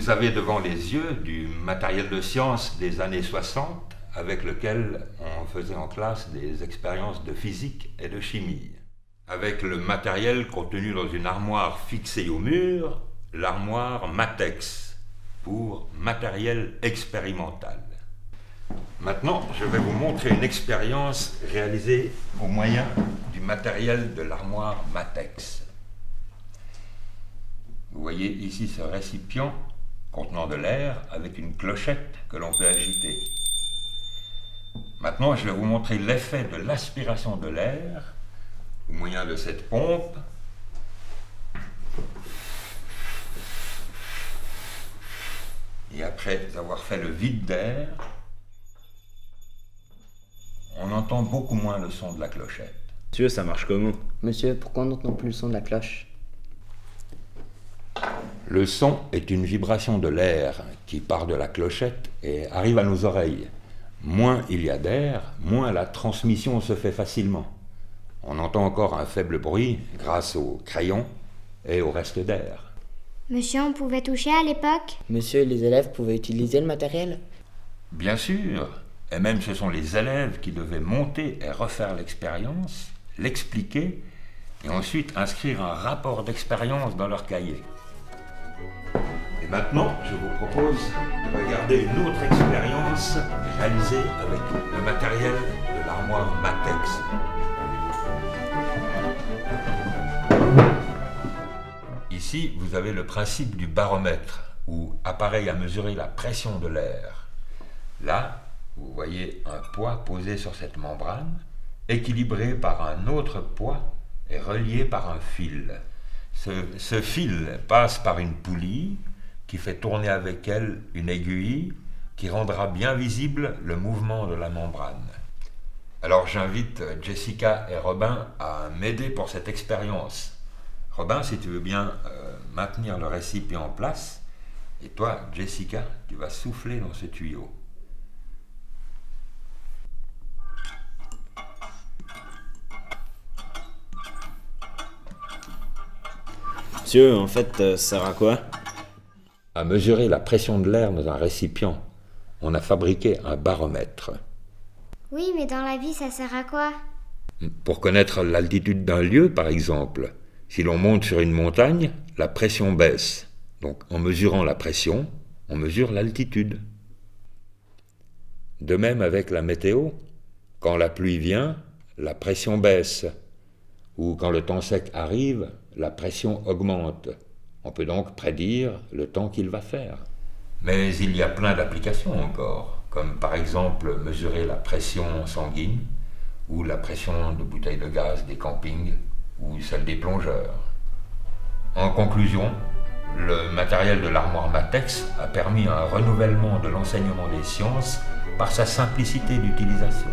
Vous avez devant les yeux du matériel de science des années 60 avec lequel on faisait en classe des expériences de physique et de chimie. Avec le matériel contenu dans une armoire fixée au mur, l'armoire Matex, pour matériel expérimental. Maintenant, je vais vous montrer une expérience réalisée au moyen du matériel de l'armoire Matex. Vous voyez ici ce récipient contenant de l'air avec une clochette que l'on peut agiter. Maintenant, je vais vous montrer l'effet de l'aspiration de l'air au moyen de cette pompe. Et après avoir fait le vide d'air, on entend beaucoup moins le son de la clochette. Monsieur, ça marche comment? Monsieur, pourquoi on n'entend plus le son de la cloche? Le son est une vibration de l'air qui part de la clochette et arrive à nos oreilles. Moins il y a d'air, moins la transmission se fait facilement. On entend encore un faible bruit grâce au crayon et au reste d'air. Monsieur, on pouvait toucher à l'époque? Monsieur, les élèves pouvaient utiliser le matériel? Bien sûr, et même ce sont les élèves qui devaient monter et refaire l'expérience, l'expliquer et ensuite inscrire un rapport d'expérience dans leur cahier. Et maintenant, je vous propose de regarder une autre expérience réalisée avec le matériel de l'armoire Matex. Ici, vous avez le principe du baromètre, ou appareil à mesurer la pression de l'air. Là, vous voyez un poids posé sur cette membrane, équilibré par un autre poids et relié par un fil. Ce fil passe par une poulie qui fait tourner avec elle une aiguille qui rendra bien visible le mouvement de la membrane. Alors j'invite Jessica et Robin à m'aider pour cette expérience. Robin, si tu veux bien maintenir le récipient en place, et toi, Jessica, tu vas souffler dans ce tuyau. Monsieur, en fait, ça sert à quoi? À mesurer la pression de l'air dans un récipient, on a fabriqué un baromètre. Oui, mais dans la vie, ça sert à quoi? Pour connaître l'altitude d'un lieu, par exemple, si l'on monte sur une montagne, la pression baisse. Donc, en mesurant la pression, on mesure l'altitude. De même avec la météo, quand la pluie vient, la pression baisse. Ou quand le temps sec arrive, la pression augmente. On peut donc prédire le temps qu'il va faire. Mais il y a plein d'applications encore, comme par exemple mesurer la pression sanguine, ou la pression de bouteilles de gaz des campings, ou celle des plongeurs. En conclusion, le matériel de l'armoire Matex a permis un renouvellement de l'enseignement des sciences par sa simplicité d'utilisation.